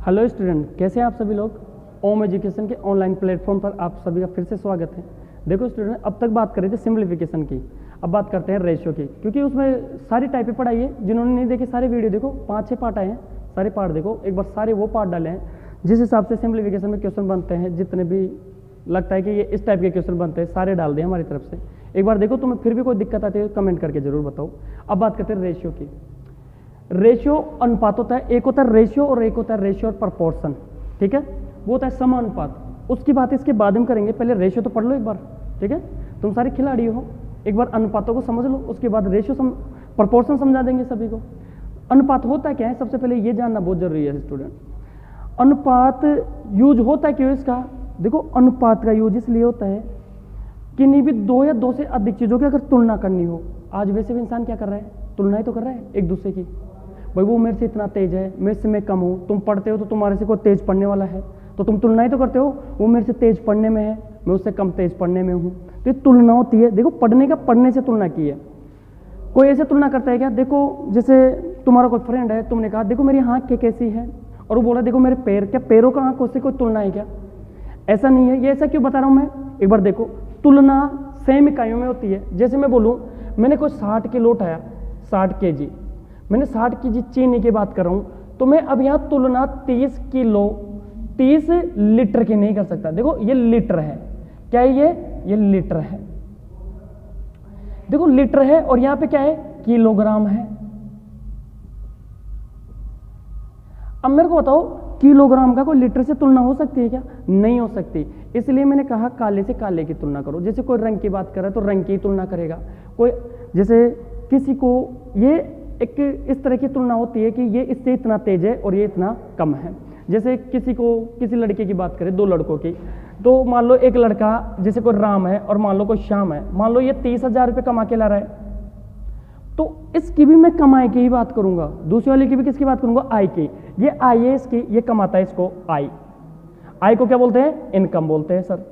Hello student, कैसे हैं आप सभी लोग। ओम एजुकेशन के ऑनलाइन प्लेटफॉर्म पर आप सभी का फिर से स्वागत है। देखो स्टूडेंट, अब तक बात कर रहे थे सिंप्लीफिकेशन की, अब बात करते हैं रेशियो की, क्योंकि उसमें सारी टाइपें पढ़ाई है। जिन्होंने नहीं देखे सारे वीडियो देखो, 5-6 पार्ट आए हैं, सारे पार्ट देखो एक बार, सारे वो पार्ट डाले हैं जिस हिसाब से सिंप्लीफिकेशन में क्वेश्चन बनते हैं। जितने भी लगता है कि ये इस टाइप के क्वेश्चन बनते हैं, सारे डाल दें हमारी तरफ से। एक बार देखो, तुम्हें फिर भी कोई दिक्कत आती है कमेंट करके जरूर बताओ। अब बात करते हैं रेशियो की। रेशियो अनुपात होता है, एक होता है रेशियो और एक होता है रेशियो और प्रपोर्शन, ठीक है। वो होता है समानुपात, उसकी बात इसके बाद में करेंगे। पहले रेशियो तो पढ़ लो एक बार, ठीक है। तुम सारे खिलाड़ी हो, एक बार अनुपातों को समझ लो, उसके बाद रेशियो प्रपोर्शन समझा देंगे सभी को। अनुपात होता क्या है, सबसे पहले ये जानना बहुत जरूरी है स्टूडेंट। अनुपात यूज होता है क्यों इसका। देखो, अनुपात का यूज इसलिए होता है कि नहीं भी दो या दो से अधिक चीज़ों की अगर तुलना करनी हो। आज वैसे भी इंसान क्या कर रहा है, तुलना ही तो कर रहा है एक दूसरे की। भाई वो मेरे से इतना तेज है, मेरे से मैं कम हूँ। तुम पढ़ते हो तो तुम्हारे से कोई तेज पढ़ने वाला है तो तुम तुलना ही तो करते हो। वो मेरे से तेज पढ़ने में है, मैं उससे कम तेज पढ़ने में हूँ, तो ये तुलना होती है। देखो, पढ़ने का पढ़ने से तुलना की है। कोई ऐसे तुलना करता है क्या। देखो, जैसे तुम्हारा कोई फ्रेंड है, तुमने कहा देखो मेरी आँख कैसी है, और वो बोला देखो मेरे पैर, क्या पैरों का आँखों से कोई तुलना है क्या। ऐसा नहीं है। ये ऐसा क्यों बता रहा हूँ मैं, एक बार देखो। तुलना सेम इकाइयों में होती है। जैसे मैं बोलूँ मैंने कोई 60 किलो उठाया, 60 kg, मैंने 60 kg चीनी की बात कर रहा हूँ, तो मैं अब यहाँ तुलना 30 किलो 30 लीटर की नहीं कर सकता। देखो ये लीटर है, क्या है ये लीटर है। देखो लीटर है और यहाँ पे क्या है, किलोग्राम है। अब मेरे को बताओ, किलोग्राम का कोई लीटर से तुलना हो सकती है क्या, नहीं हो सकती। इसलिए मैंने कहा काले से काले की तुलना करो। जैसे कोई रंग की बात कर रहा है तो रंग की तुलना करेगा कोई। जैसे किसी को ये एक इस तरह की तुलना होती है कि ये इससे इतना तेज है और ये इतना कम है। जैसे किसी लड़के की बात करें, दो लड़कों की, तो मान लो एक लड़का जैसे कोई राम है और मान लो कोई श्याम है। मान लो ये 30,000 रुपये कमा के ला रहा है, तो इसकी भी मैं कमाई की ही बात करूंगा। दूसरे वाले की भी किसकी बात करूंगा, आय की। ये आय है इसकी, ये कमाता है, इसको आय। आय को क्या बोलते हैं, इनकम बोलते हैं सर,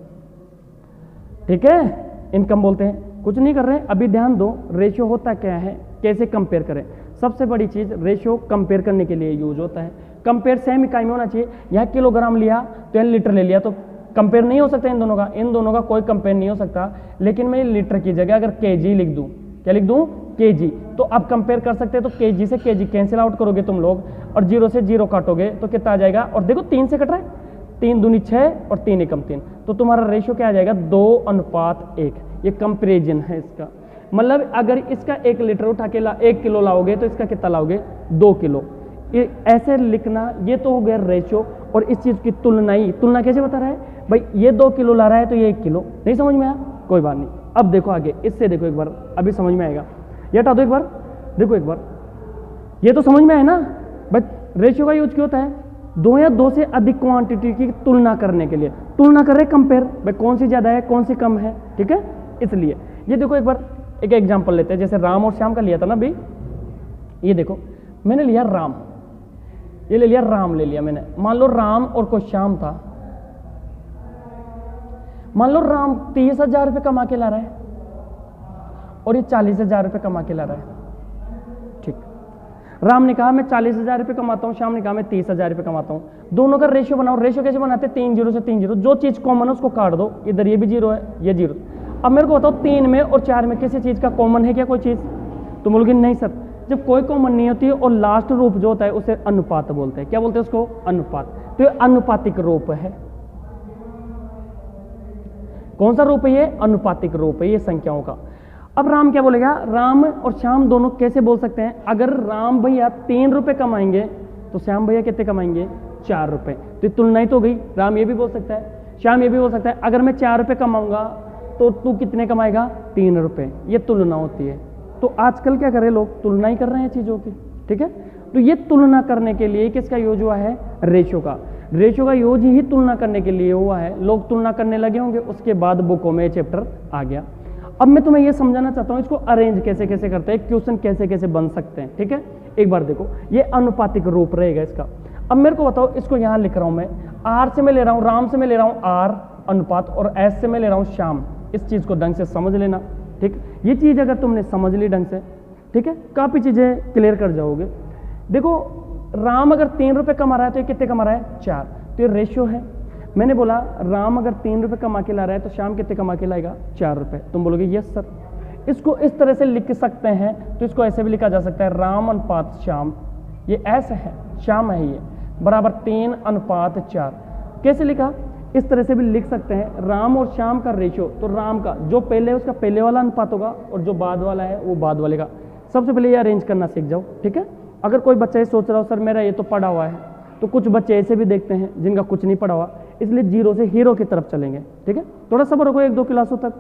ठीक है, इनकम बोलते हैं। कुछ नहीं कर रहे हैं, अभी ध्यान दो। रेशियो होता क्या है, कैसे कंपेयर करें। सबसे बड़ी चीज, रेशियो कंपेयर करने के लिए यूज होता है। कंपेयर सेम इकाई में होना चाहिए। यहाँ किलोग्राम लिया तो यहाँ लीटर ले लिया, तो कंपेयर नहीं हो सकता इन दोनों का कोई कंपेयर नहीं हो सकता। लेकिन मैं लीटर की जगह अगर केजी लिख दूं, क्या लिख दूं, केजी, तो आप कंपेयर कर सकते हैं। तो केजी से केजी कैंसिल आउट करोगे तुम लोग, और 0 से 0 काटोगे तो कितना आ जाएगा। और देखो 3 से कट रहा है, 3 दूनी 6 और 3 एकम 3, तो तुम्हारा रेशियो क्या आ जाएगा, 2:1। ये कंपेरिजन है इसका। मतलब अगर इसका 1 लीटर उठा के 1 किलो लाओगे तो इसका कितना लाओगे, 2 किलो। ये ऐसे लिखना, ये तो हो गया रेशियो। और इस चीज की तुलना कैसे बता रहा है भाई, ये 2 किलो ला रहा है तो ये 1 किलो। नहीं समझ में आया, कोई बात नहीं। अब देखो आगे, इससे देखो एक बार, अभी समझ में आएगा। ये हटा दो एक बार, देखो एक बार, ये तो समझ में आया ना। बट रेशियो का यूज क्यों होता है, 2 या 2 से अधिक क्वांटिटी की तुलना करने के लिए। तुलना कर रहे कंपेयर, भाई कौन सी ज्यादा है कौन सी कम है, ठीक है। इसलिए ये देखो एक बार, एक एग्जांपल लेते हैं। जैसे राम और श्याम का लिया था ना अभी। ये देखो, मैंने लिया राम, ये ले लिया राम, ले लिया मैंने। मान लो राम और कोई श्याम था। मान लो राम 30,000 रुपये कमा के ला रहा है और ये 40,000 रुपये कमा के ला रहा है, ठीक। राम ने कहा मैं 40,000 रुपये कमाता हूँ, श्याम ने कहा मैं 30,000 रुपये कमाता हूँ। दोनों का रेशियो बनाओ। रेशियो कैसे बनाते हैं, 3 0 से 3 0, जो चीज कॉमन है उसको काट दो। इधर ये भी 0 है, ये 0। अब मेरे को बताओ 3 में और 4 में किसी चीज का कॉमन है क्या कोई चीज, तो बोलोगे नहीं सर। जब कोई कॉमन नहीं होती है और लास्ट रूप जो होता है उसे अनुपात बोलते हैं। क्या बोलते हैं उसको, अनुपात। तो ये अनुपातिक रूप है। कौन सा रूप है ये, अनुपातिक रूप है ये संख्याओं का। अब राम क्या बोलेगा, राम और श्याम दोनों कैसे बोल सकते हैं। अगर राम भैया 3 रुपए कमाएंगे तो श्याम भैया कितने कमाएंगे, 4 रुपए। तो तुलना ही तो गई। राम ये भी बोल सकता है, श्याम ये भी बोल सकता है अगर मैं 4 रुपए कमाऊंगा तो तू कितने कमाएगा, 3 रुपए। ये तुलना होती है। तो आजकल क्या कर रहे लोग, तुलना ही कर रहे हैं चीजों की, ठीक है। तो ये तुलना करने के लिए किसका यूज हुआ है, रेशियो का। रेशियो का यूज ही तुलना करने के लिए हुआ है। लोग तुलना करने लगे होंगे, उसके बाद बुकों में चैप्टर आ गया। अब मैं तुम्हें यह समझाना चाहता हूं इसको अरेंज कैसे कैसे करते हैं, क्वेश्चन कैसे कैसे बन सकते हैं, ठीक है। एक बार देखो, ये अनुपातिक रूप रहेगा इसका। अब मेरे को बताओ, इसको यहां लिख रहा हूं मैं, आर से मैं ले रहा हूं, राम से मैं ले रहा हूं आर अनुपात, और एस से मैं ले रहा हूं श्याम। इस चीज को ढंग से समझ लेना, ठीक। ये चीज अगर तुमने समझ ली ढंग से, ठीक है, काफी चीजें क्लियर कर जाओगे। देखो राम अगर 3 रुपए कमा रहा है तो ये कितने कमा रहा है 4, तो ये रेशियो है। मैंने बोला राम अगर 3 रुपए कमा के ला रहा है तो श्याम कितने कमा के लाएगा 4 रुपए। तुम बोलोगे यस सर। इसको इस तरह से लिख सकते हैं, तो इसको ऐसे भी लिखा जा सकता है राम अनुपात श्याम, ये ऐसे है, श्याम है ये, बराबर 3:4। कैसे लिखा, इस तरह से भी लिख सकते हैं, राम और श्याम का रेशियो, तो राम का जो पहले है उसका पहले वाला अनुपात होगा और जो बाद वाला है वो बाद वाले का। सबसे पहले ये अरेंज करना सीख जाओ, ठीक है। अगर कोई बच्चा ये सोच रहा हो सर मेरा ये तो पढ़ा हुआ है, तो कुछ बच्चे ऐसे भी देखते हैं जिनका कुछ नहीं पढ़ा हुआ, इसलिए जीरो से हीरो की तरफ चलेंगे, ठीक है। थोड़ा सब्र रखो 1-2 क्लासों तक,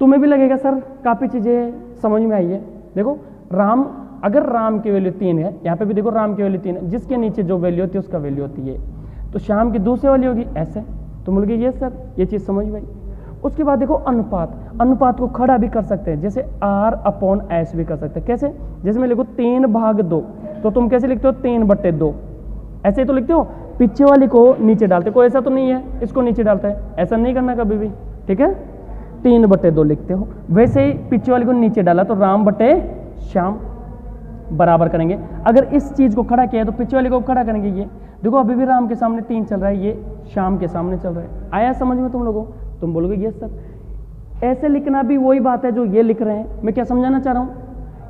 तुम्हें भी लगेगा सर काफ़ी चीज़ें समझ में आई है। देखो राम, अगर राम की वैल्यू 3 है, यहाँ पे भी देखो राम की वैल्यू 3 है, जिसके नीचे जो वैल्यू होती है उसका वैल्यू होती है, तो श्याम की दूसरी वाली होगी ऐसे। तो बोलोगे ये सर, ये चीज़ समझ में आई। उसके बाद देखो अनुपात, अनुपात को खड़ा भी कर सकते हैं, जैसे R/S भी कर सकते हैं। कैसे, जैसे मैं लिखूँ 3/2, तो तुम कैसे लिखते हो 3/2, ऐसे ही तो लिखते हो। पीछे वाली को नीचे डालते, कोई ऐसा तो नहीं है इसको नीचे डालता है, ऐसा नहीं करना कभी भी, ठीक है। 3/2 लिखते हो, वैसे ही पीछे वाली को नीचे डाला तो राम बटे श्याम बराबर करेंगे। अगर इस चीज को खड़ा किया है तो पीछे वाले को खड़ा करेंगे। ये देखो अभी भी राम के सामने 3 चल रहा है, ये श्याम के सामने चल रहा है। आया समझ में तुम लोगों? तुम बोलोगे ये सर। ऐसे लिखना भी वही बात है जो ये लिख रहे हैं। मैं क्या समझाना चाह रहा हूँ,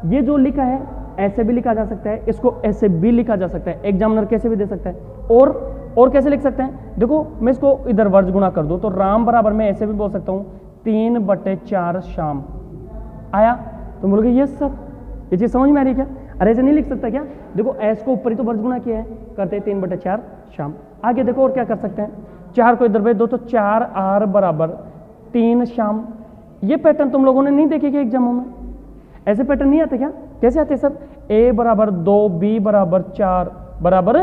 ये जो लिखा है ऐसे भी लिखा जा सकता है, इसको ऐसे भी लिखा जा सकता है, एग्जामिनर कैसे भी दे सकता है। और कैसे लिख सकते हैं, देखो मैं इसको इधर वर्ज गुणा कर दूं तो राम बराबर मैं ऐसे भी बोल सकता हूँ 3/4 श्याम। आया? तुम बोलोगे ये सर, ये चीज समझ में आ रही है क्या? अरे ऐसे नहीं लिख सकता क्या? देखो ऐस को ऊपर ही तो वर्ज गुणा किया है, करते हैं 3/4 श्याम। आगे देखो और क्या कर सकते हैं, 4 को इधर भेज दो तो 4R बराबर 3 श्याम। ये पैटर्न तुम लोगों ने नहीं देखे क्या एग्जामों में? ऐसे पैटर्न नहीं आते क्या? कैसे आते सर? A बराबर 2, B बराबर 4 बराबर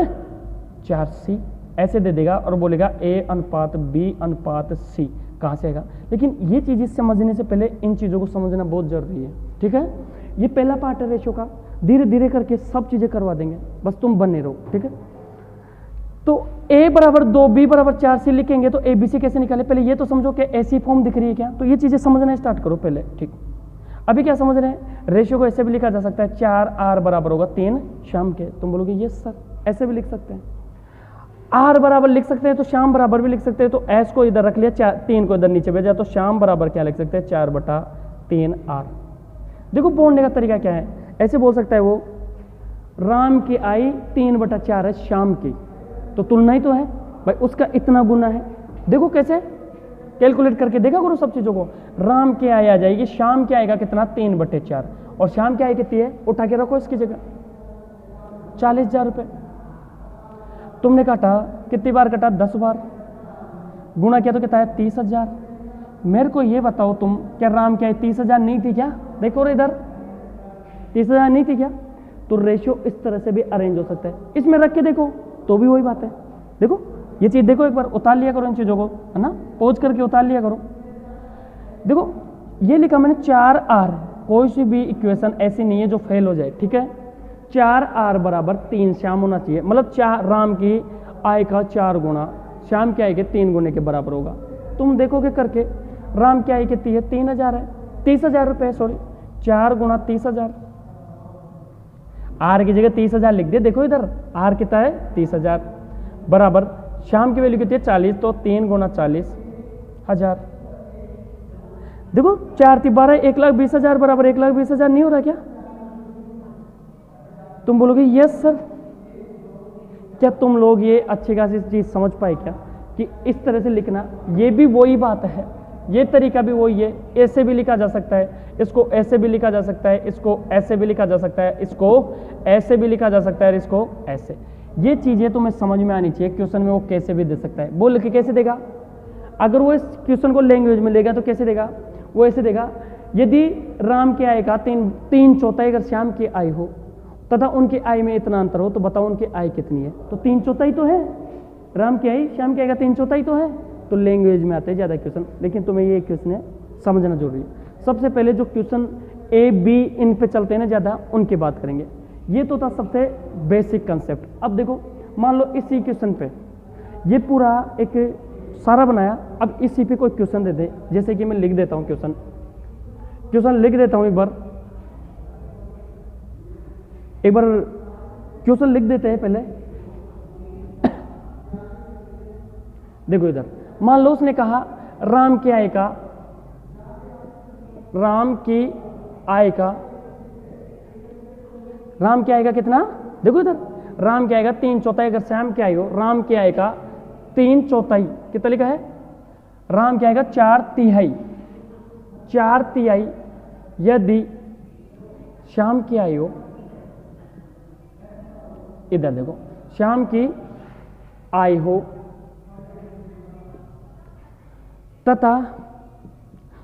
4C, ऐसे दे देगा और बोलेगा A/B/C। कहाँ से आएगा? लेकिन ये चीज़ समझने से पहले इन चीज़ों को समझना बहुत जरूरी है, ठीक है। ये पहला पार्ट है रेशो का, धीरे धीरे करके सब चीज़ें करवा देंगे, बस तुम बने रहो, ठीक है। तो A बराबर 2, B बराबर 4C लिखेंगे तो ABC कैसे निकाले? पहले ये तो समझो कि ऐसी फॉर्म दिख रही है क्या, तो ये चीज़ें समझना स्टार्ट करो पहले, ठीक। अभी क्या समझ रहे हैं, रेशियो को ऐसे भी लिखा जा सकता है, 4R बराबर होगा 3 श्याम के। तुम बोलोगे ये सर, ऐसे भी लिख सकते हैं, R बराबर लिख सकते हैं तो श्याम बराबर भी लिख सकते हैं। तो S को इधर रख लिया, 3 को इधर नीचे भेजा, तो श्याम बराबर क्या लिख सकते हैं 4/3R। देखो बोलने का तरीका क्या है, ऐसे बोल सकता है वो राम की आई 3/4 है श्याम की, तो तुलना ही तो है भाई, उसका इतना गुना है। देखो कैसे कैलकुलेट करके देखा करो सब चीज़ों को। राम की आय आ जाएगी, श्याम क्या आएगा कितना 3/4, और श्याम क्या आय कितनी है, उठा के रखो इसकी जगह 40,000 रुपये। तुमने काटा कितनी बार काटा, 10 बार, गुणा किया तो कितना है 30,000। मेरे को ये बताओ तुम, क्या राम की आय 30,000 नहीं थी क्या? देखो रे इधर 30,000 नहीं थी क्या? तो रेशियो इस तरह से भी अरेंज हो सकता है, इसमें रख के देखो तो भी वही बात है। देखो ये चीज देखो, एक बार उतार लिया करो इन चीजों को, है ना, पहुंच करके उतार लिया करो। देखो ये लिखा मैंने 4R, कोई सी भी इक्वेशन ऐसी नहीं है जो फेल हो जाए, ठीक है। 4R बराबर 3 श्याम होना चाहिए, मतलब 4 राम की आय का 4 गुना श्याम की आय के 3 गुने के बराबर होगा। तुम देखोगे करके, राम की आय कितनी है 3,000 है, 30,000 रुपये, सॉरी 4 गुना 30,000, R की जगह 30,000 लिख दिया। देखो इधर R कितना है 30,000 बराबर श्याम की वैल्यू कितनी है 40, तो 3 गुना 40,000। देखो 4 × 12 1,20,000 बराबर 1,20,000 नहीं हो रहा क्या? तुम बोलोगे यस सर। क्या तुम लोग ये अच्छी खासी चीज समझ पाए क्या, कि इस तरह से लिखना ये भी वही बात है, ये तरीका भी वही है। ऐसे भी लिखा जा सकता है, इसको ऐसे भी लिखा जा सकता है, इसको ऐसे भी लिखा जा सकता है, इसको ऐसे भी लिखा जा सकता है, इसको ऐसे। ये चीज़ें तुम्हें समझ में आनी चाहिए। क्वेश्चन में वो कैसे भी दे सकता है, बोल के कैसे देगा? अगर वो इस क्वेश्चन को लैंग्वेज में लेगा तो कैसे देगा? वो ऐसे देगा, यदि राम की आय का 3/4 अगर श्याम की आय हो तथा उनकी आय में इतना अंतर हो, तो बताओ उनकी आय कितनी है? तो 3/4 तो है राम की आय, श्याम की आय का 3/4 तो है। तो लैंग्वेज में आते हैं ज़्यादा क्वेश्चन, लेकिन तुम्हें ये क्वेश्चन समझना जरूरी है। सबसे पहले जो क्वेश्चन A, B इन पे चलते हैं ना ज़्यादा, उनकी बात करेंगे। ये तो था सबसे बेसिक कंसेप्ट। अब देखो मान लो इसी क्वेश्चन पे ये पूरा एक सारा बनाया, अब इसी पे कोई क्वेश्चन दे दे, जैसे कि मैं लिख देता हूँ क्वेश्चन लिख देता हूँ एक बार क्वेश्चन लिख देते हैं पहले। देखो इधर, मान लो उसने कहा राम की आय का कितना, देखो इधर राम की आय का 3/4, अगर श्याम की आय हो, राम की आय का 3/4 कितना लिखा है, राम की आय का 4/3 यदि श्याम की आय हो, इधर देखो श्याम की आय हो तथा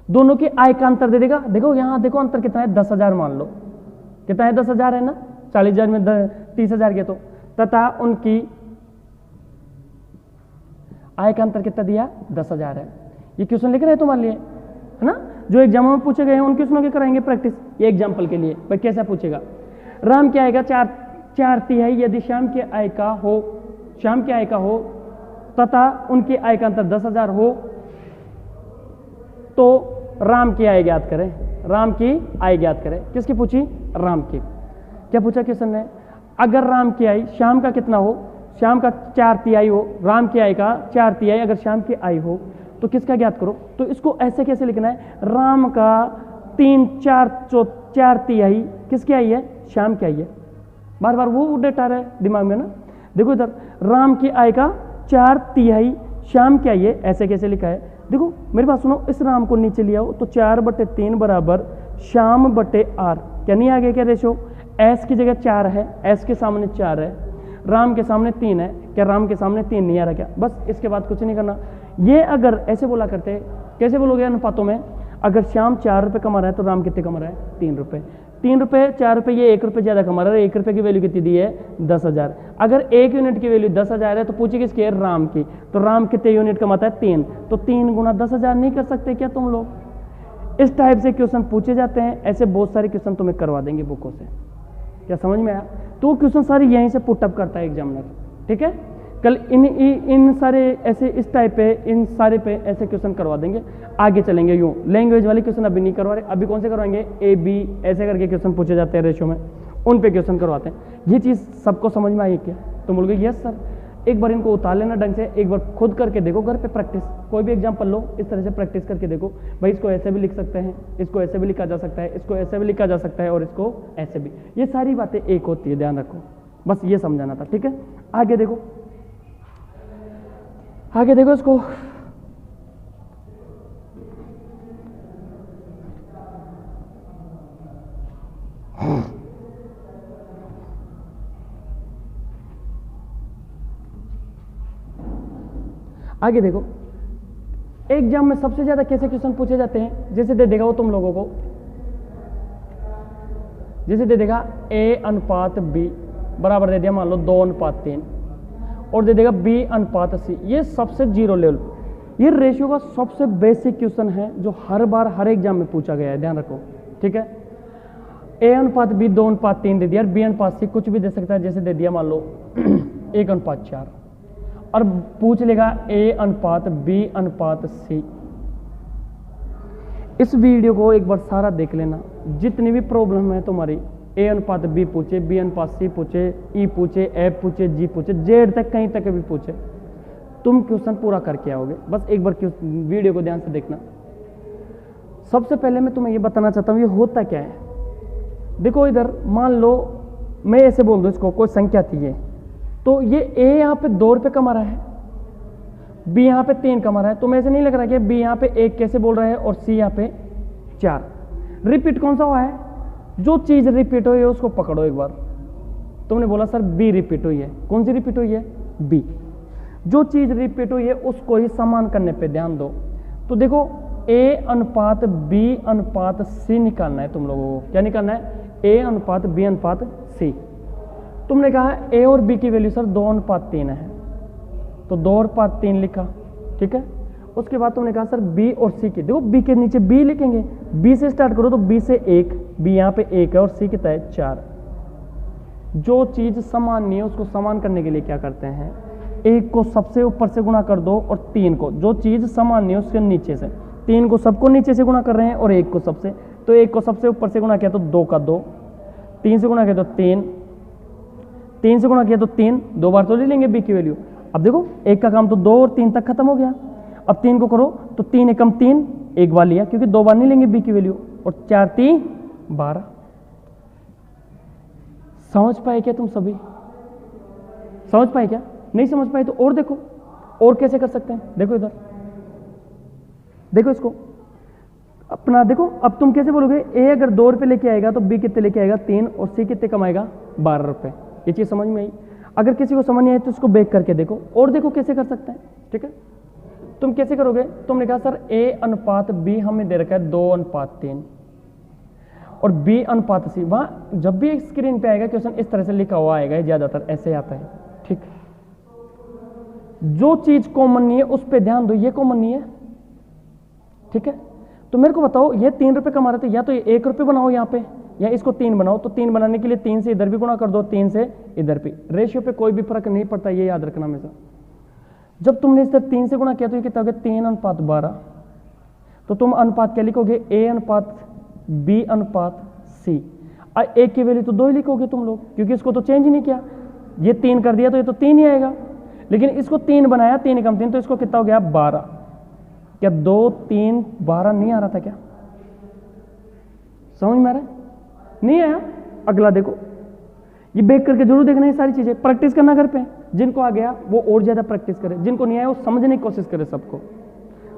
दोनों की आय का अंतर दे देगा। देखो यहां देखो अंतर कितना है, 10,000 मान लो, कितना है 10,000 है ना, 40,000 में 30,000 के, तो तथा उनकी आय का अंतर कितना दिया, 10,000 है। ये क्वेश्चन लिख रहे हैं तुम्हारे लिए, है ना, जो एग्जाम में पूछे गए हैं उन क्वेश्चनों के कराएंगे प्रैक्टिस। ये एग्जाम्पल के लिए भाई कैसा पूछेगा, राम की आय का 4/3 यदि श्याम की आय का हो तथा उनकी आय का अंतर 10,000 हो तो राम की आय ज्ञात करें। राम की आय ज्ञात करें, किसकी पूछी, राम की। क्या पूछा क्वेश्चन ने, अगर राम की आय श्याम का कितना हो, श्याम का 4/3 हो, राम की आय का 4/3 अगर श्याम की आय हो तो किसका ज्ञात करो। तो इसको ऐसे कैसे लिखना है, राम का 4/3 किसकी आई है, श्याम की आई है। बार बार वो डेटा रहा है दिमाग में ना। देखो इधर राम की आय का 4/3 श्याम की आई है, ऐसे कैसे लिखा है। देखो मेरे पास सुनो, इस राम को नीचे लिया हो तो 4/3 बराबर श्याम बटे आर, क्या नहीं आ गया क्या रेशो, एस की जगह 4 है, एस के सामने 4 है, राम के सामने 3 है, क्या राम के सामने 3 नहीं आ रहा क्या, बस इसके बाद कुछ नहीं करना। ये अगर ऐसे बोला करते, कैसे बोलोगे अनुपातों में, अगर श्याम 4 रुपये कमा रहा है तो राम कितने कमा रहा है, 3 रुपये, 3 रुपये 4 रुपये, ये 1 रुपये ज़्यादा कमा रहा है, 1 रुपये की वैल्यू कितनी दी है, 10,000। अगर 1 यूनिट की वैल्यू 10,000 है तो पूछी किसकी है, राम की, तो राम कितने यूनिट कमाता है, 3, तो 3 गुना 10,000 नहीं कर सकते क्या तुम लोग। इस टाइप से क्वेश्चन पूछे जाते हैं, ऐसे बहुत सारे क्वेश्चन तुम्हें करवा देंगे बुकों से। क्या समझ में आया, तो क्वेश्चन सारे यहीं से पुटअप करता है एग्जामिनर, ठीक है। कल इन सारे ऐसे इस टाइप पे, इन सारे पे ऐसे क्वेश्चन करवा देंगे। आगे चलेंगे यूँ, लैंग्वेज वाले क्वेश्चन अभी नहीं करवा रहे, अभी कौन से करवाएंगे, ए बी ऐसे करके क्वेश्चन पूछे जाते हैं रेशो में, उन पे क्वेश्चन करवाते हैं। ये चीज़ सबको समझ में आई क्या, तो बोलोगे यस सर। एक बार इनको उतार लेना ढंग से, एक बार खुद करके देखो घर पे प्रैक्टिस, कोई भी एग्जाम्पल लो इस तरह से प्रैक्टिस करके देखो, भाई इसको ऐसे भी लिख सकते हैं, इसको ऐसे भी लिखा जा सकता है, इसको ऐसे भी लिखा जा सकता है और इसको ऐसे भी, ये सारी बातें एक होती है, ध्यान रखो, बस ये समझाना था, ठीक है। आगे देखो, आगे देखो इसको, आगे देखो एग्जाम में सबसे ज्यादा कैसे क्वेश्चन पूछे जाते हैं, जैसे दे देगा वो तुम लोगों को, जैसे दे देगा A/B बराबर दे दिया मान लो 2/3 और दे देगा B/C, ये सबसे जीरो लेवल, ये रेशियो का सबसे बेसिक क्वेश्चन है जो हर बार हर एग्जाम में पूछा गया है, ध्यान रखो, ठीक है। A/B 2/3 दे दिया, B/C कुछ भी दे सकता है, जैसे दे दिया मान लो 1/4 और पूछ लेगा A/B/C। इस वीडियो को एक बार सारा देख लेना, जितनी भी प्रॉब्लम है तुम्हारी, A/B पूछे, B/C पूछे, E पूछे, F पूछे, G पूछे, Z तक कहीं तक भी पूछे, तुम क्वेश्चन पूरा करके आओगे। बस एक बार वीडियो को ध्यान से देखना। सबसे पहले मैं तुम्हें ये बताना चाहता हूँ ये होता क्या है। देखो इधर मान लो मैं ऐसे बोल दूँ, इसको कोई संख्या थी ये, तो ये A यहाँ पे 2 रुपये कमा रहा है, B यहाँ पे 3 कमा रहा है, तो मैं ऐसे नहीं लग रहा कि B यहाँ पे 1 कैसे बोल रहा है और C यहाँ पे 4। रिपीट कौन सा हुआ है, जो चीज़ रिपीट हुई है उसको पकड़ो एक बार। तुमने बोला सर B रिपीट हुई है, कौन सी रिपीट हुई है, B। जो चीज़ रिपीट हुई है उसको ही समान करने पे ध्यान दो। तो देखो A/B/C निकालना है तुम लोगों को, क्या निकालना है, A/B/C। तुमने कहा A और B की वैल्यू सर 2/3 है, तो 2/3 लिखा, ठीक है। उसके बाद तुमने कहा सर B और C की, देखो B के नीचे B लिखेंगे, B से स्टार्ट करो तो B से 1, B यहाँ पे 1 है और C कितना है 4। जो चीज़ समान नहीं है उसको समान करने के लिए क्या करते हैं, 1 को सबसे ऊपर से गुणा कर दो और 3 को, जो चीज़ समान नहीं है उसके नीचे से, 3 को सबको नीचे से गुणा कर रहे हैं और 1 को सबसे, तो 1 को सबसे ऊपर से गुणा किया तो 2 का 2, 3 से गुणा किया तो 3, 3 से गुणा किया तो 3, 2 बार तो ले लेंगे बी की वैल्यू। अब देखो एक का काम तो 2 और 3 तक खत्म हो गया। अब 3 को करो तो 3 एकम 3, एक बार लिया क्योंकि 2 बार नहीं लेंगे बी की वैल्यू, और 4 3 12। समझ पाए क्या तुम सभी? समझ पाए क्या? नहीं समझ पाए तो और देखो, और कैसे कर सकते हैं। देखो इधर, देखो इसको अपना, देखो अब तुम कैसे बोलोगे, ए अगर 2 रुपये लेके आएगा तो बी कितने लेके आएगा 3, और सी कितने कमाएगा 12 रुपये। ये चीज समझ में आई? अगर किसी को समझ नहीं आई तो इसको बेक करके देखो, और देखो कैसे कर सकते हैं। ठीक है, तुम कैसे करोगे? तुमने कहा सर ए अनुपात बी हमें दे रखा है 2:3 और बी अनुपात सी। वहां जब भी एक स्क्रीन पे आएगा क्वेश्चन इस तरह से लिखा हुआ आएगा, ज्यादातर ऐसे आता है। ठीक, जो चीज कॉमन नहीं है उस पर ध्यान दो, ये कॉमन नहीं है। ठीक है, तो मेरे को बताओ ये 3 रुपये कमा रहे थे, या तो ये 1 रुपये बनाओ यहाँ पे, या इसको 3 बनाओ। तो 3 बनाने के लिए 3 से इधर भी गुणा कर दो, 3 से इधर भी। रेशियो पे कोई भी फर्क नहीं पड़ता, ये याद रखना हमेशा। जब तुमने इस तरह 3 से गुणा किया तो ये कितना हो गया 3:12। तो तुम अनुपात क्या लिखोगे? ए अनुपात बी अनुपात सी। एक की वैल्यू तो 2 ही लिखोगे तुम लोग, क्योंकि इसको तो चेंज ही नहीं किया। ये 3 कर दिया तो ये तो 3 ही आएगा, लेकिन इसको 3 बनाया, 3 एकम 3, तो इसको कितना हो गया 12। क्या 2 3 12 नहीं आ रहा था क्या? समझ में आ रहा है? नहीं आया? अगला देखो, ये बेक करके जरूर देखना, ये सारी चीजें प्रैक्टिस करना घर पे। जिनको आ गया वो और ज्यादा प्रैक्टिस करे, जिनको नहीं आया वो समझने की कोशिश करे, सबको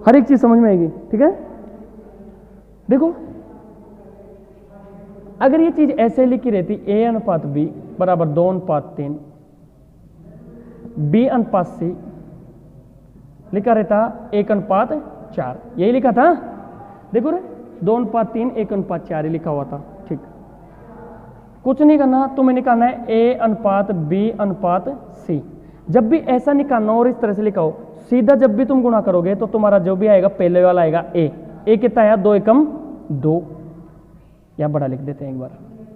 हर एक चीज समझ में आएगी। ठीक है, देखो अगर ये चीज ऐसे लिखी रहती, ए अनुपात बी बराबर 2:3, बी अनुपात सी लिखा रहता 1:4, यही लिखा था। देखो रे 2:3 1:4 ही लिखा हुआ था। ठीक, कुछ नहीं करना, तुम्हें निकालना है ए अनुपात बी अनुपात सी। जब भी ऐसा निकालना और इस तरह से लिखा हो, सीधा जब भी तुम गुणा करोगे तो तुम्हारा जो भी आएगा पहले वाला आएगा ए कितना आया 2 एकम 2, या बड़ा लिख देते हैं एक बार।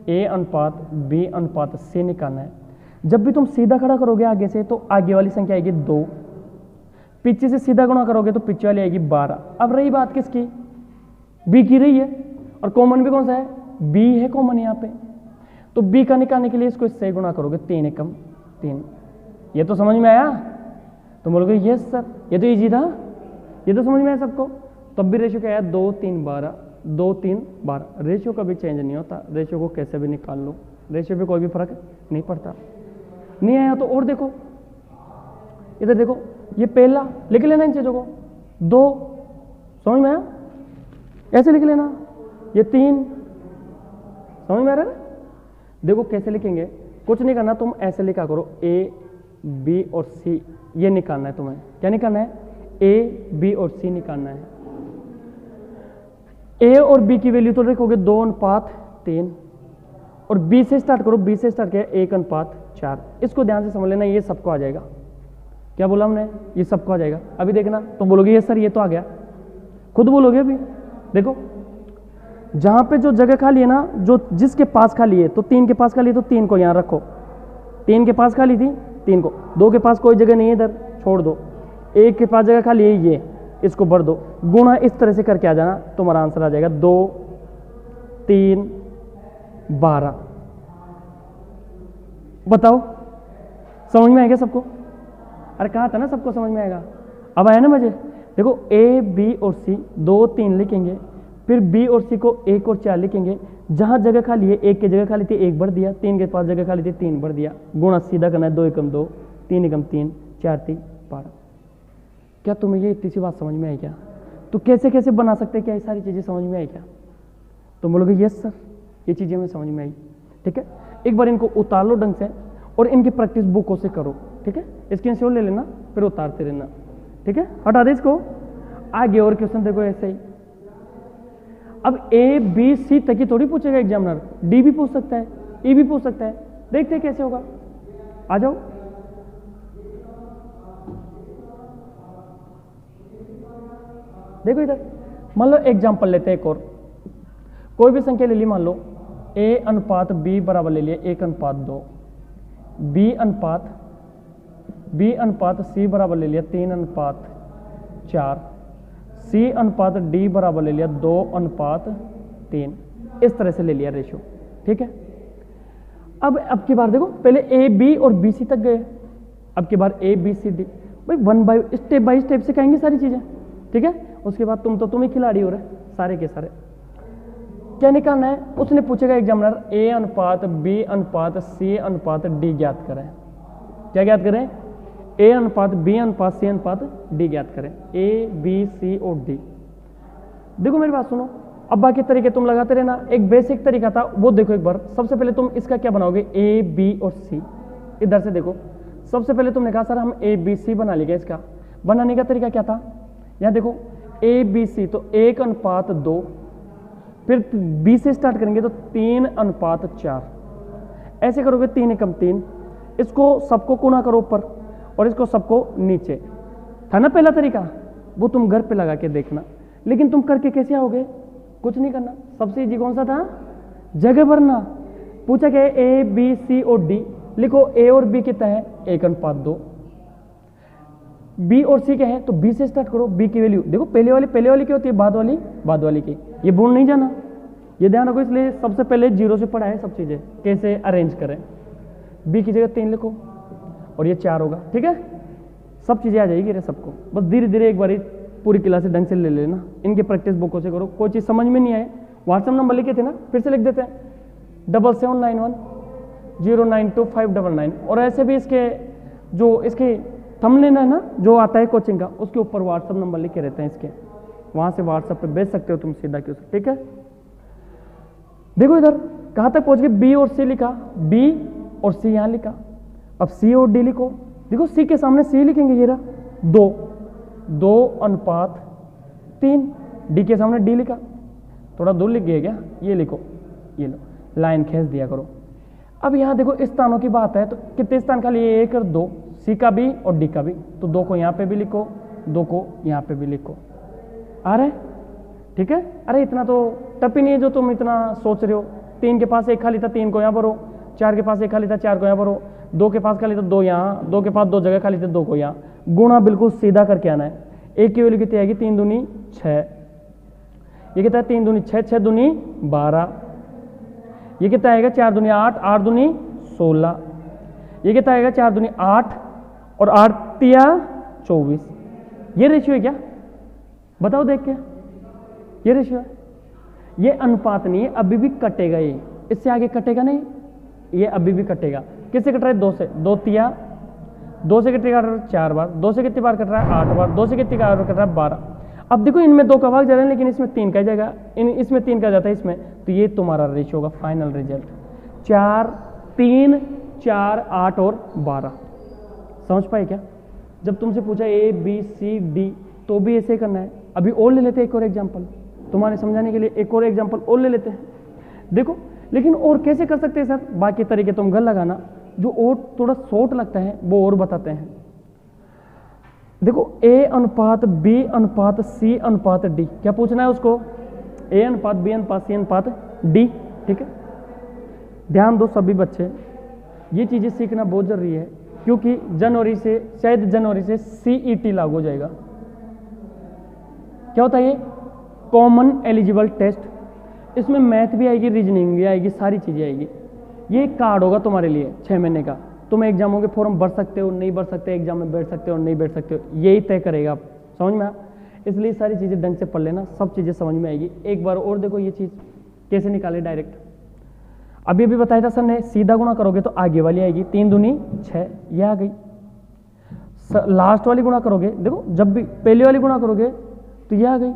ए अनुपात बी अनुपात सी निकालना है। जब भी तुम सीधा खड़ा करोगे आगे से तो आगे वाली संख्या आएगी 2, पीछे से सीधा गुणा करोगे तो पीछे वाली आएगी 12। अब रही बात किसकी? बी की रही है, और कॉमन भी कौन सा है? बी है कॉमन यहाँ पे। तो बी का निकालने के लिए इसको इससे गुणा करोगे 3 एकम 3। ये तो समझ में आया? तो बोलोगे यस सर ये तो इजी था, ये तो समझ में आया सबको। तब भी रेशियो क्या आया 2 3 12, 2 3 12। रेशियो कभी चेंज नहीं होता, रेशियो को कैसे भी निकाल लो, रेशियो पे कोई भी फर्क नहीं पड़ता। नहीं आया तो और देखो, इधर देखो, ये पहला लिख लेना इन चीजों को, 2 समझ में आया, ऐसे लिख लेना। ये 3 समझ में आ रहा है? देखो कैसे लिखेंगे, कुछ नहीं करना, तुम ऐसे लिखा करो ए बी और सी, ये निकालना है तुम्हें। क्या निकालना है? ए बी और सी निकालना है। ए और बी की वैल्यू तो लिखोगे 2:3, और बी से स्टार्ट करो, बी से स्टार्ट किया 1:4। इसको ध्यान से समझ लेना, ये सबको आ जाएगा। क्या बोला हमने? ये सबको आ जाएगा। अभी देखना, तुम बोलोगे ये सर ये तो आ गया, खुद बोलोगे अभी। देखो जहां पे जो जगह खाली है ना, जो जिसके पास खाली है, तो 3 के पास खाली है तो 3 को यहां रखो। 3 के पास खाली थी 3 को, 2 के पास कोई जगह नहीं है इधर छोड़ दो, 1 के पास जगह खाली है ये, इसको भर दो। गुणा इस तरह से करके आ जाना, तुम्हारा आंसर आ जाएगा 2 3 12। बताओ समझ में आएगा सबको? अरे कहा था ना सबको समझ में आएगा। अब आया ना मजे? देखो ए बी और सी 2 3 लिखेंगे, फिर बी और सी को 1 और 4 लिखेंगे। जहां जगह खाली है, 1 की जगह खाली थी 1 भर दिया, 3 के पास जगह खाली थी 3 भर दिया। गुणा सीधा करना है 2 एकम 2, 3 एकम 3, 4 3 12। क्या तुम्हें ये इतनी सी बात समझ में आई क्या? तो कैसे कैसे बना सकते हैं, क्या ये सारी चीजें समझ में आई क्या? तुम बोलोगे यस सर ये चीजें हमें समझ में आई। ठीक है, एक बार इनको उतार लो ढंग से और इनकी प्रैक्टिस बुकों से करो। ठीक है, स्क्रीनशॉट ले लेना फिर उतारते रहना। ठीक है, हटा दे इसको। आगे और क्वेश्चन देखो ऐसे ही। अब ए बी सी तक ही थोड़ी पूछेगा एग्जामिनर, डी भी पूछ सकता है, ई भी पूछ सकता है। देखते हैं कैसे होगा, आ जाओ। देखो इधर, मान लो एग्जाम्पल लेते हैं एक और, कोई भी संख्या ले ली, मान लो ए अनुपात बी बराबर ले लिया 1:2, बी अनुपात सी बराबर ले लिया 3:4, सी अनुपात डी बराबर ले लिया 2:3। इस तरह से ले लिया रेशियो। ठीक है, अब की बार देखो, पहले ए बी और बी सी तक गए, अब की बार ए बी सी डी। भाई वन बाय स्टेप से कहेंगे सारी चीजें, ठीक है। उसके बाद तुम ही खिलाड़ी हो रहे सारे के सारे। क्या निकालना है, उसने पूछेगा एग्जामिनर ए अनुपात बी अनुपात सी अनुपात डी ज्ञात करें। क्या ज्ञात करें, ए अनुपात बी अनुपात सी अनुपात डी ज्ञात करें, ए बी सी और डी। देखो मेरी बात सुनो, अब बाकी तरीके तुम लगाते रहना। एक बेसिक तरीका था वो देखो एक बार। सबसे पहले तुम इसका क्या बनाओगे, ए बी और सी। इधर से देखो, सबसे पहले तुमने कहा सर हम ए बी सी बना लेंगे। इसका बनाने का तरीका क्या था, यहाँ देखो ए बी सी तो 1 अनुपात 2, फिर बी से स्टार्ट करेंगे तो 3 अनुपात 4, ऐसे करोगे 3 एकम 3। इसको सबको गुणा करो ऊपर और इसको सबको नीचे। था ना पहला तरीका, वो तुम घर पे लगा के देखना। लेकिन तुम करके कैसे आओगे, कुछ नहीं करना। सबसे इजी कौन सा था, जगह भरना। पूछा क्या है, ए बी सी और डी। लिखो ए और बी कितना है, 1 अनुपात 2। बी और सी क्या है, तो बी से स्टार्ट करो। बी की वैल्यू देखो, पहले वाली क्या होती है, बाद वाली की। ये भूल नहीं जाना, ये ध्यान रखो। इसलिए सबसे पहले 0 से पढ़ा है सब चीजें कैसे अरेंज करें। बी की जगह 3 लिखो और ये 4 होगा, ठीक है। सब चीजें आ जाएगी रे सबको। बस धीरे धीरे एक बारी पूरी क्लास से ढंग से ले लेना, इनके प्रैक्टिस बुकों से करो। कोई चीज समझ में नहीं आए, व्हाट्सएप नंबर लिखे थे ना, फिर से लिख देते हैं 7791092599। और ऐसे भी इसके जो इसके थंबनेल है ना जो आता है कोचिंग का, उसके ऊपर व्हाट्सएप नंबर लिखे रहते हैं इसके, वहां से व्हाट्सएप पे भेज सकते हो तुम सीधा क्यों, ठीक है। देखो इधर कहां तक पहुंच गए, बी और सी लिखा, बी और सी यहां लिखा। अब सी और डी लिखो। देखो सी के सामने सी लिखेंगे, ये रहा 2 अनुपात 3। डी के सामने डी लिखा, थोड़ा दूर लिख गया क्या, ये लिखो, ये लो लाइन खींच दिया करो। अब यहाँ देखो स्थानों की बात है, तो कितने स्थान खाली, 1 और 2, सी का भी और डी का भी। तो 2 को यहाँ पे भी लिखो, 2 को यहाँ पे भी लिखो। आ रहा है, ठीक है। अरे इतना तो टफ ही नहीं है जो तुम इतना सोच रहे हो। 3 के पास 1 खाली था, 3 को यहाँ भरो। 4 के पास 1 खाली था, 4 को यहाँ भरो। 2 के पास खाली था, 2 यहाँ। 2 के पास 2 जगह खाली थे, 2 को यहाँ। गुणा बिल्कुल सीधा करके आना है। 1 की वैल्यू कितनी आएगी, 3 दूनी 6। ये कितना है, 3 दूनी 6, 6 दूनी 12। ये कितना आएगा, 4 दूनी 8, 8 दूनी 16। ये कितना आएगा, 4 दूनी 8 और 8 तिया 24। ये रेशियो है क्या, बताओ देख के, ये रेशियो है। ये अनुपात नहीं है, अभी भी कटेगा। ये इससे आगे कटेगा नहीं, ये अभी भी कटेगा। किससे कट रहा है, 2 से। 2 तिया 2 से कितनी काट रहा है, 4 बार। 2 से कितनी बार कट रहा है, 8 बार। 2 से कितनी बार कट रहा है, 12। अब देखो इनमें 2 का भाग जा रहा है, लेकिन इसमें 3 का जाएगा, इसमें 3 का जाता है इसमें। तो ये तुम्हारा रेशियो होगा फाइनल रिजल्ट 4 3 4 8 और 12। समझ पाए क्या। जब तुमसे पूछा ए बी सी डी तो भी ऐसे करना है। अभी और ले लेते हैं एक और एग्जाम्पल, तुम्हारे समझाने के लिए एक और एग्जाम्पल और ले लेते हैं। देखो लेकिन और कैसे कर सकते हैं सर, बाकी तरीके तुम घर लगाना, जो और थोड़ा शॉर्ट लगता है वो और बताते हैं। देखो ए अनुपात बी अनुपात सी अनुपात डी, क्या पूछना है उसको, ए अनुपात बी अनुपात सी अनुपात डी, ठीक है। ध्यान दो सभी बच्चे, ये चीजें सीखना बहुत जरूरी है, क्योंकि शायद जनवरी से सीईटी लागू हो जाएगा। क्या होता है ये, कॉमन एलिजिबल टेस्ट। इसमें मैथ भी आएगी, रीजनिंग भी आएगी, सारी चीजें आएगी। ये कार्ड होगा तुम्हारे लिए 6 महीने का। तुम एग्जामों के फॉर्म भर सकते हो, नहीं भर सकते, एग्जाम में बैठ सकते हो, नहीं बैठ सकते हो, यही तय करेगा आप। समझ में आ, इसलिए सारी चीजें ढंग से पढ़ लेना, सब चीजें समझ में आएगी। एक बार और देखो ये चीज कैसे निकाले डायरेक्ट। अभी बताया था सर ने, सीधा गुणा करोगे तो आगे वाली आएगी, 3 दूनी 6, ये आ गई। लास्ट वाली गुणा करोगे, देखो जब भी पहले वाली गुणा करोगे तो ये आ गई, है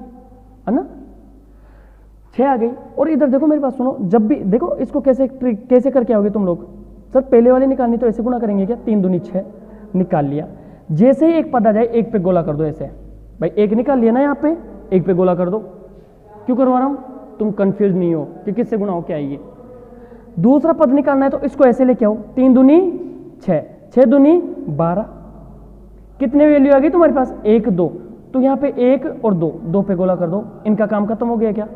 ना, 6 आ गई। और इधर देखो मेरी बात सुनो, जब भी देखो इसको कैसे करके आओगे तुम लोग, सर पहले वाली निकालनी तो ऐसे गुणा करेंगे क्या, 3 दूनी 6 निकाल लिया। जैसे ही एक पद आ जाए एक पे गोला कर दो, ऐसे भाई एक निकाल लिया ना, यहाँ पे एक पे गोला कर दो। क्यों करवा रहा हूं, तुम कंफ्यूज नहीं हो कि किससे गुणा हो क्या आएगी। दूसरा पद निकालना है तो इसको ऐसे लेके आओ, 3 दूनी 6, 6 दूनी 12। कितने वैल्यू आ गई तुम्हारे पास, 1 2, तो यहाँ पे 1 और 2, 2 पे गोला कर दो। इनका काम खत्म हो गया क्या,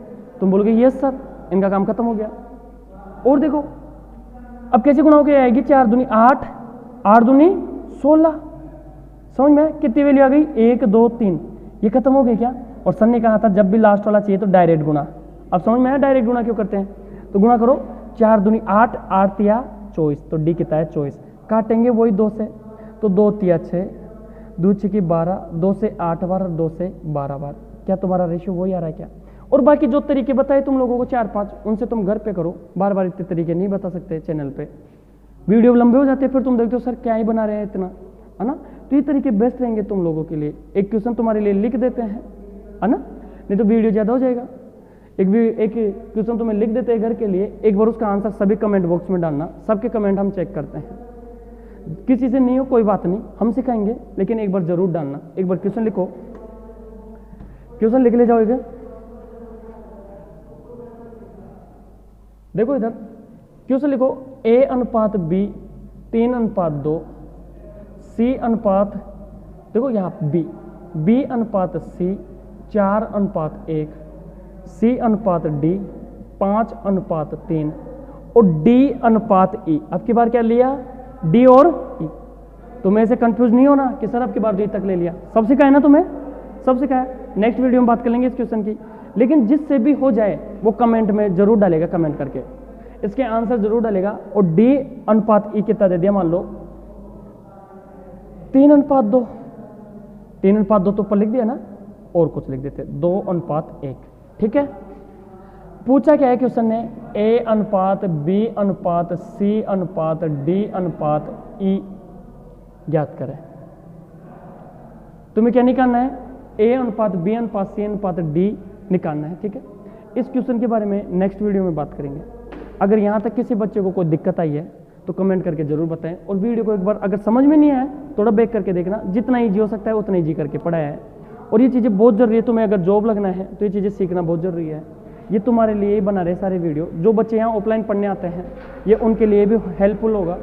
तुम बोलोगे यस सर, इनका काम खत्म हो गया। और देखो अब कैसे गुणा हो गया, आएगी 4 दूनी 8, 8 दूनी 16। समझ में कितनी वैल्यू आ गई, 1 2 3, ये खत्म हो गया क्या। और सर ने कहा था जब भी लास्ट वाला चाहिए तो डायरेक्ट गुणा। अब समझ में आया डायरेक्ट गुणा क्यों करते हैं, तो गुणा करो, 4 दूनी 8, 8 तिया 24, तो डी कितना है 24। काटेंगे वही 2 से, तो 2 तिया 6, 2 छकी 12, 2 से 8 बार और 2 से 12 बार। क्या तुम्हारा रेशियो वही आ रहा है क्या? और बाकी जो तरीके बताए तुम लोगों को 4-5, उनसे तुम घर पे करो, बार बार इतने तरीके नहीं बता सकते चैनल पे, वीडियो लंबे हो जाते हैं, फिर तुम देखते हो सर क्या ही बना रहे हैं इतना, है ना। तो ये तरीके बेस्ट रहेंगे तुम लोगों के लिए। एक क्वेश्चन तुम्हारे लिए लिख देते हैं, है ना, नहीं तो वीडियो ज़्यादा हो जाएगा। एक क्वेश्चन तुम्हें लिख देते हैं घर के लिए, एक बार उसका आंसर सभी कमेंट बॉक्स में डालना, सबके कमेंट हम चेक करते हैं। किसी से नहीं हो कोई बात नहीं, हम सिखाएंगे, लेकिन एक बार जरूर डालना। एक बार क्वेश्चन लिखो, क्वेश्चन लिख ले जाओ इधर, देखो इधर क्वेश्चन लिखो, A अनुपात B 3:2, C अनुपात, देखो यहाँ B अनुपात C 4:1, C अनुपात D 5:3 और D अनुपात E। अब की बार क्या लिया? D और E। तुम्हें ऐसे कंफ्यूज नहीं होना कि सर अब की बार D तक ले लिया, सब सिखाया ना तुम्हें, सब सिखाया। नेक्स्ट वीडियो में बात कर लेंगे इस क्वेश्चन की, लेकिन जिससे भी हो जाए वो कमेंट में जरूर डालेगा, कमेंट करके इसके आंसर जरूर डालेगा। और D अनुपात E कितना दे दिया, मान लो 3:2, 3:2 तो ऊपर लिख दिया ना, और कुछ लिख देते 2:1, ठीक है। पूछा क्या है क्वेश्चन ने, A अनुपात B अनुपात C अनुपात D अनुपात E ज्ञात करें। तुम्हें क्या निकालना है? A अनुपात B अनुपात C अनुपात D निकालना है, ठीक है। इस क्वेश्चन के बारे में नेक्स्ट वीडियो में बात करेंगे। अगर यहाँ तक किसी बच्चे को कोई दिक्कत आई है तो कमेंट करके जरूर बताएं, और वीडियो को एक बार अगर समझ में नहीं आया थोड़ा बैक करके देखना, जितना ईजी हो सकता है उतना ईजी करके पढ़ाया है। और ये चीज़ें बहुत जरूरी है, तुम्हें अगर जॉब लगना है तो ये चीज़ें सीखना बहुत जरूरी है। ये तुम्हारे लिए ही बना रहे सारे वीडियो। जो बच्चे यहाँ ऑफलाइन पढ़ने आते हैं ये उनके लिए भी हेल्पफुल होगा,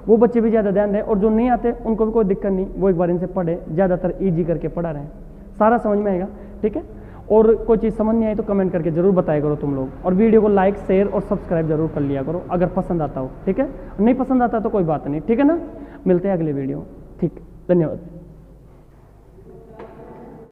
वो बच्चे भी ज़्यादा ध्यान दें, और जो नहीं आते उनको भी कोई दिक्कत नहीं, वो एक बार इनसे पढ़े, ज़्यादातर ईजी करके पढ़ा रहे हैं, सारा समझ में आएगा, ठीक है। और कोई चीज़ समझ नहीं आई तो कमेंट करके जरूर बताया करो तुम लोग, और वीडियो को लाइक शेयर और सब्सक्राइब जरूर कर लिया करो अगर पसंद आता हो, ठीक है। नहीं पसंद आता तो कोई बात नहीं, ठीक है ना। मिलते हैं अगले वीडियो, ठीक, धन्यवाद।